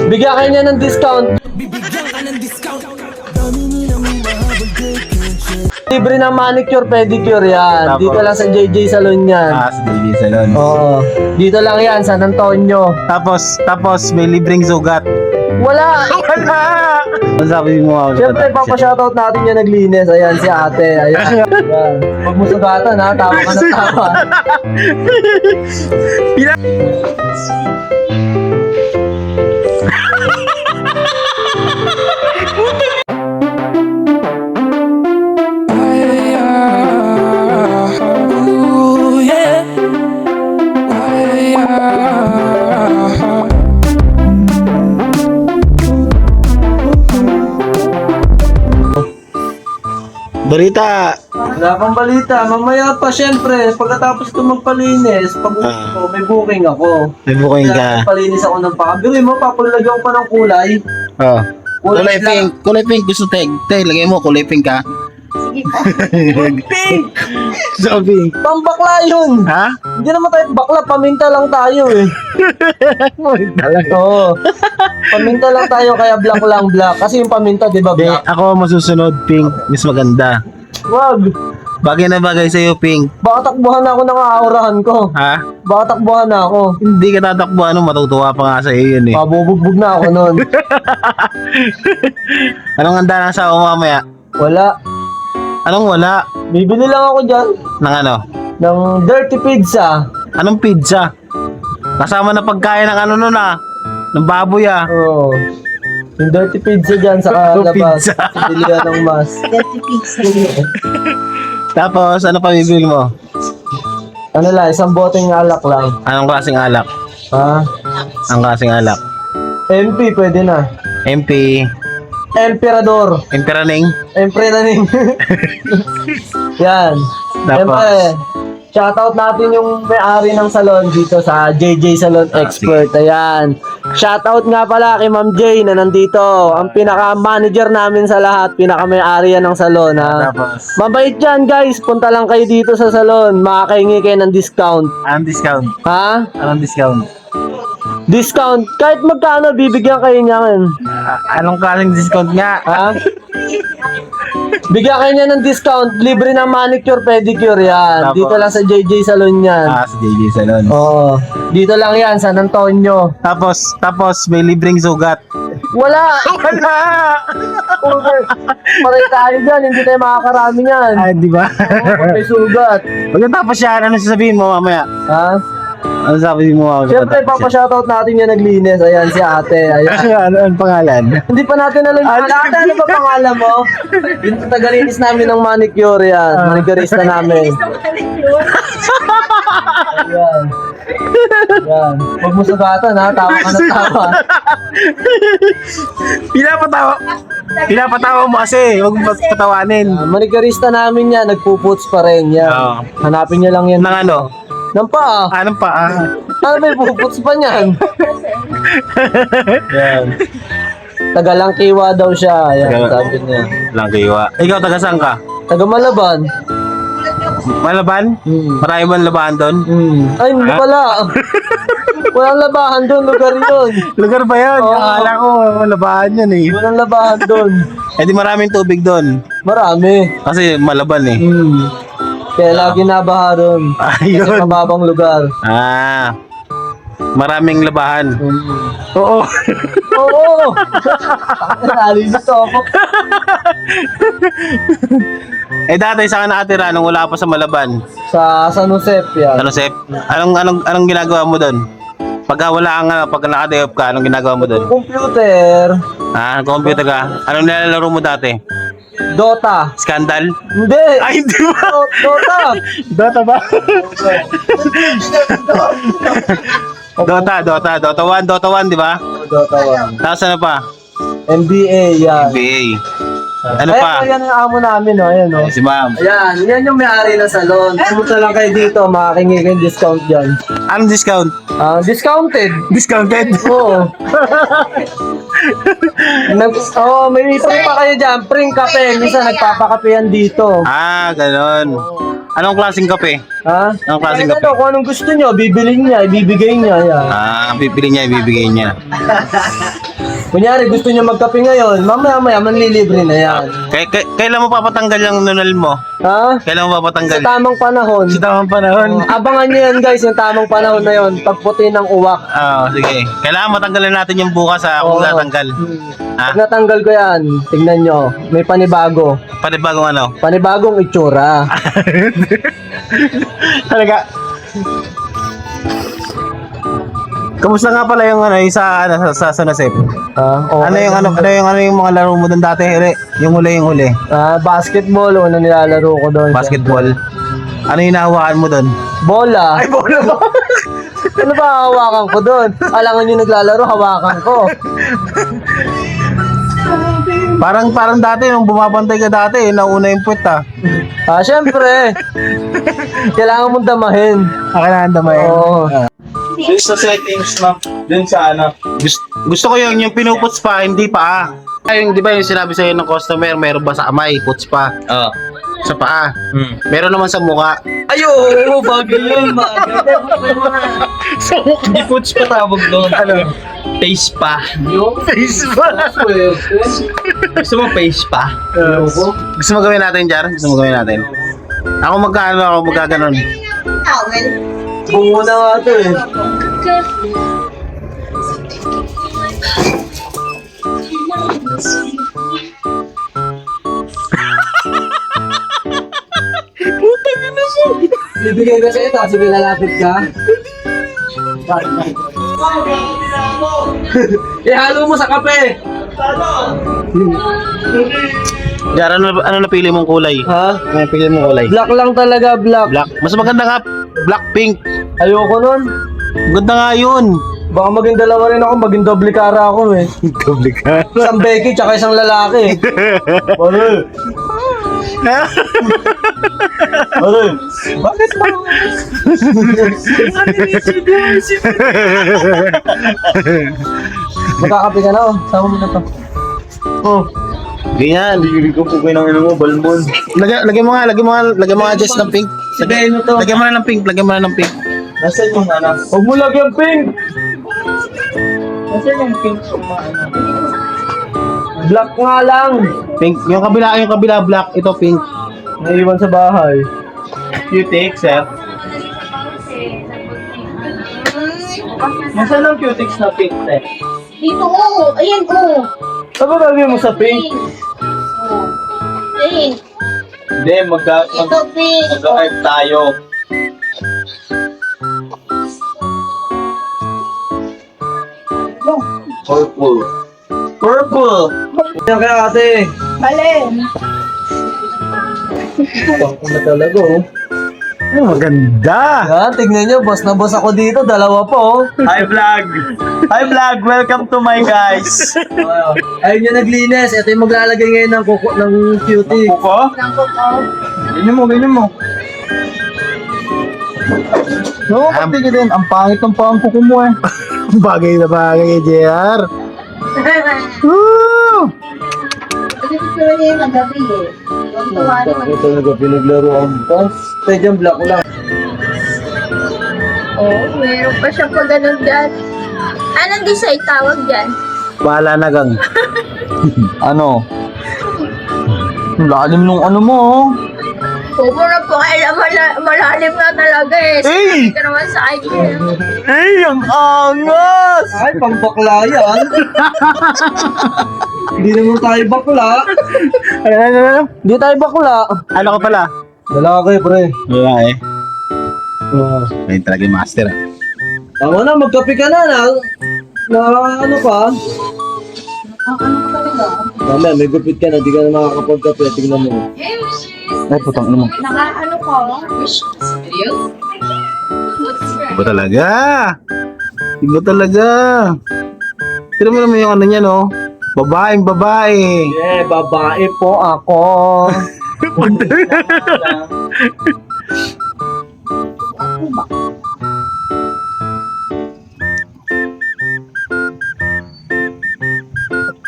Bigyan kayo niya ng discount. Bibigyan ka ng discount. Libre ng manicure, pedicure yan. Tapos? Dito lang sa JJ Salon yan. Sa JJ Salon. Oo. Dito lang yan, San Antonio. Tapos may libreng sugat. Wala! Wala! Ano sabi mo ako? Siyempre, papashoutout natin yung naglinis. Ayan, si ate. Ayan. Ayan. Huwag mo sugatan ha, tawa ka ng tawa. Ooh, yeah. Balita! Wala pang balita. Mamaya pa, siyempre, pagkatapos ko magpalinis, pag ko, may booking ako. May booking Kaya ka. palinis ako ng pakabili mo, papalagyan ko pa ng kulay. Oh. Kulay Kulay pink. Kulay pink. Gusto te, lagay mo kulay pink ka. Pink! So pink. Pambakla yun! Ha? Hindi naman tayo bakla, paminta lang tayo eh. Talaga. Oo. Paminta lang tayo, kaya black lang black. Kasi yung paminta, di ba Hindi, black? ako masusunod pink. Mas maganda. Wag! Bagay na bagay sa'yo pink. Baka takbuhan na ako ng aurahan ko. Ha? Baka takbuhan na ako. Hindi ka tatakbo, ano, matutuwa pa nga sa'yo yun eh. Mabubugbog na ako nun. Anong handa na sa mamaya? Wala. Anong wala? Bibili lang ako dyan Nang ano? ng dirty pizza. Anong pizza? Kasama na pagkain ng ano nun ah. Ng baboy ah. Oo. Yung dirty pizza dyan sa labas. Pizza. Sa bilihan ng mas. Tapos, ano pa bibili mo? Ano lang, isang boteng alak lang. Anong klaseng alak? Ha? Ang klaseng alak? MP, pwede na. MP. Emperador. Emperaning. Emperador. Yan. Tapos? Siyempre, shoutout natin yung may-ari ng salon dito sa JJ Salon Expert. Ayan. Shoutout nga pala kay Ma'am Jay na nandito. Ang pinaka-manager namin sa lahat. Pinaka-may-ari yan ng salon. Ha? Tapos, Mabait yan guys. Punta lang kayo dito sa salon. Makakahingi kayo ng discount. anong discount? Ha? Anong discount? Discount. Kahit magkano, bibigyan kayo niyan. Anong klaseng discount nga? Ha? Bigyan kayo niya ng discount. Libre ng manicure, pedicure yan. Tapos? Dito lang sa JJ Salon yan. Sa JJ Salon. Oo. Dito lang yan, San Antonio. Tapos may libreng sugat. Wala! Wala! Paray tayo dyan, hindi tayo makakarami yan. Ay, di ba? Oo, may sugat. Pagkatapos yan, ano sasabihin mo mamaya? Ha? Ano sasabihin mo mamaya? Siyempre, papashoutout natin yung naglinis. Ayan, si ate. Ayan. Ano ang pangalan? Hindi pa natin alam yung ate, ano ba pangalan mo? Yung tagalinis namin ng manicure yan. Manicurista namin. Ayan. Ayan. Huwag mo sugatan ha, tawa ka ng tawa. Pinapatawa mo kasi, huwag mo patawanin. Manicurista namin yan, nagpuputs pa rin yan. Oo. Hanapin niyo lang yan. Nang ano? Nang paa. Anong pa? Ano may puputs pa niyan? Yan. Taga Langkiwa daw siya. Yan, sabi niya. Lang kiwa. Ikaw, taga saan ka? Taga Malaban. Malaban? Marami ba labahan doon? Ay, hindi pala. Walang labahan doon, lugar yun. Lugar ba yan? Oo. Akala ko, labahan yan eh. Walang labahan doon. Eh di maraming tubig doon. Marami. Kasi malaban eh. Kaya lagi nabaha doon. Kasi Ayun. mababang lugar. Maraming labahan. Oo. Oo! Nalilito ako. Eh dati saan ka nakatira nung wala pa sa Malaban? Sa San Jose yan. Ano Sep? Anong ginagawa mo doon? Pagka wala kang pag naka-day off ka, anong ginagawa mo doon? Computer. Computer ka. Anong nilalaro mo dati? Dota. Scandal? Hindi! Ay, di ba? Dota! Dota ba? Dota 1, di ba? Dota 1. Tapos ano pa? NBA yan. NBA. Ano Ayan, pa? Ayan ang amo namin, oh. Ayan, oh. Si ma'am. Ayan, yan yung may-ari ng salon. Pumunta lang kayo dito, makakingi kayo discount dyan. Anong discount? Discounted. Discounted? Oo. May free pa kayo dyan. Pring kape. Minsan nagpapakape yan dito. Ganon. Anong klaseng kape? Ha? Anong klaseng Kahit kape? ano, kung anong gusto nyo, bibilin niya, ibibigay niya. Yan. Bibili niya, ibibigay niya. Kunyari, gusto niya magkape ngayon, mamaya-maya, manlilibre na yan. Kailan mo papatanggal yung nunal mo? Ha? Kailan mo Sa papatanggal? tamang panahon. Sa tamang panahon. Abangan niyo yan guys, yung tamang panahon na yon, pagputi ng uwak. Sige. Kailangan matanggalin natin yung bukas kung Oo. natanggal. Pag natanggal ko yan, tignan nyo, may panibago. Panibagong ano? Panibagong itsura. Talaga. Kamusta nga pala yung sa Sunasep? Okay. Ano yung mga laro mo doon dati, Yung huli. Basketball, una nilalaro ko doon. Basketball. Ano yung nahawakan mo doon? Bola. Ay, bola ba? Ano ba hawakan ko doon? Alangan nyo naglalaro, hawakan ko. Parang dati, nung bumabantay ka dati, nauna yung puwet Syempre. Kailangan mong damahin. Kailangan damay. Oo. Dun sa settings na, dun sa ano. Gusto ko yung pinuputs pa, hindi pa. Yung, di ba yung sinabi sa'yo ng customer, meron ba sa kamay, puts pa? Oo. Sa paa. Meron naman sa mukha. Ay, oo, bagay yun. Hindi puts pa tawag doon. Ano? Face pa. Face pa. Gusto mo face pa? Gusto mo gawin natin, Jar? Gusto mo gawin natin? Ako magkaganon. Bungo na nga ito eh. Bibigay ka sa'yo, tapos lalapit ka. Ihalo mo sa kape. Jar, ano napili mong kulay? Ha? Ano napili mong kulay? Black lang talaga, black. Black. Mas maganda nga, black pink. Ayoko nun. Ganda nga yun. Baka maging dalawa rin ako, maging doble cara ako eh. Doble ka. Isang Becky, tsaka isang lalaki. Pare. Pare. Bakit ba? Magkakape ka na oh. Sama mo na to. Oh. Ganyan. Hindi ko po kayo ng mo, balmon. Lagyan mo nga just ng pink. Sabihin mo to. Lagyan mo na ng pink. Nasaan yung ano? Huwag mo lagyan pink. Nasaan yung pink sa mga ano? Black nga lang. Pink. Yung kabila black, ito pink. Naiwan sa bahay. Cutex, sir. Nasaan ang cutex na pink, sir? Dito, oh. Ayan, oh. Ano ba gagawin mo sa pink? Oh. Pink. Hindi, Ito, pink. mag-hype tayo. Purple. Purple! Yan kaya ate. Alin? Bangko na talaga oh. Ay, maganda. Yan, tignan nyo. Boss na boss ako dito. Dalawa po oh. Hi vlog! Hi vlog! Welcome to my guys! Ayun yung naglinis. Ito yung maglalagay ngayon ng kuko ng cutie. Kuko? Nangko ko. Ganyan mo. No, pati din. Ang pangit ng kuko mo eh. Bagay na bagay, JR. Woo! Kasi gusto niya yung magabi eh. Yung tuwa naman. Ito talaga pinaglaro ang boss. Tayo dyan, black lang. Oh, meron pa siya pa ganun dyan. Anong design tawag dyan? Bahala na gang. Ano? Ang lalim nung ano mo oh. Pupo na po kaya malalim na talaga eh. Sabi ka naman sa akin eh. Ay, ang angas! Ay, pang bakla yan. Hindi naman tayo bakla. Ano? Hindi tayo bakla. Ano ka pala? Lalaki, pre. Wala eh. Oh. Ayun talaga yung master. Tama na, magkape ka na ano pa? Ano ka talaga? Tama, may gupit ka na, di ka na makakapagkape. Tingnan mo. Ay, putang ano mo. Naka-ano ko? Serious? Iba talaga. Iba talaga. Tira mo naman yung ano niya, no? Babaeng babae. Yeah, babae po ako.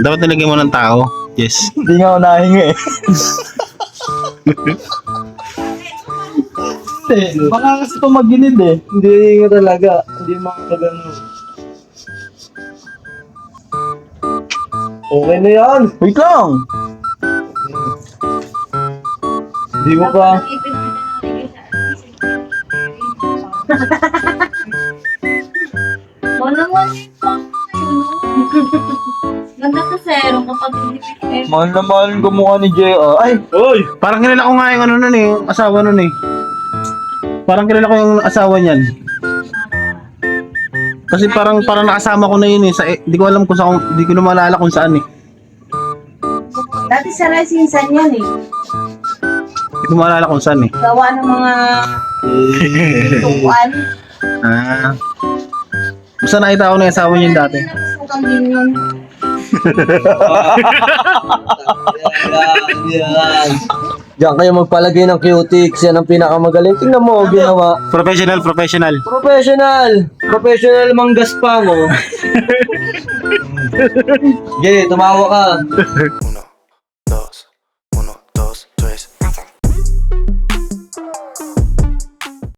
Dapat nilagyan mo ng tao. Yes. Hindi nga ako nahinga eh. Baka kasi tumaginid eh. Hindi nga talaga. Hindi makakagano. Okay na yan. Wait lang. Di mo pa. Mo naman Ganda ka, sir. Kapag hindi Mahal na mahal ko mukha ni J.R. Ay, Parang kilala ko nga yung ano nun eh, yung asawa nun eh. Parang kilala ko yung asawa niyan. Kasi parang nakasama ko na yun eh. Di ko alam kung saan, di ko na maalala kung saan eh. Dati sa Resinsan yan eh. Di ko maalala kung saan eh. Gawa ng mga tukuan. Ah. Basta nakita ko na yung asawa niyan dati. Napasukan din yun. Yan. Diyan kayo magpalagay ng cutics. Yan ang pinakamagaling. Tingnan mo, ginawa. Professional. Professional manggaspang, oh. Jay, tumawa ka.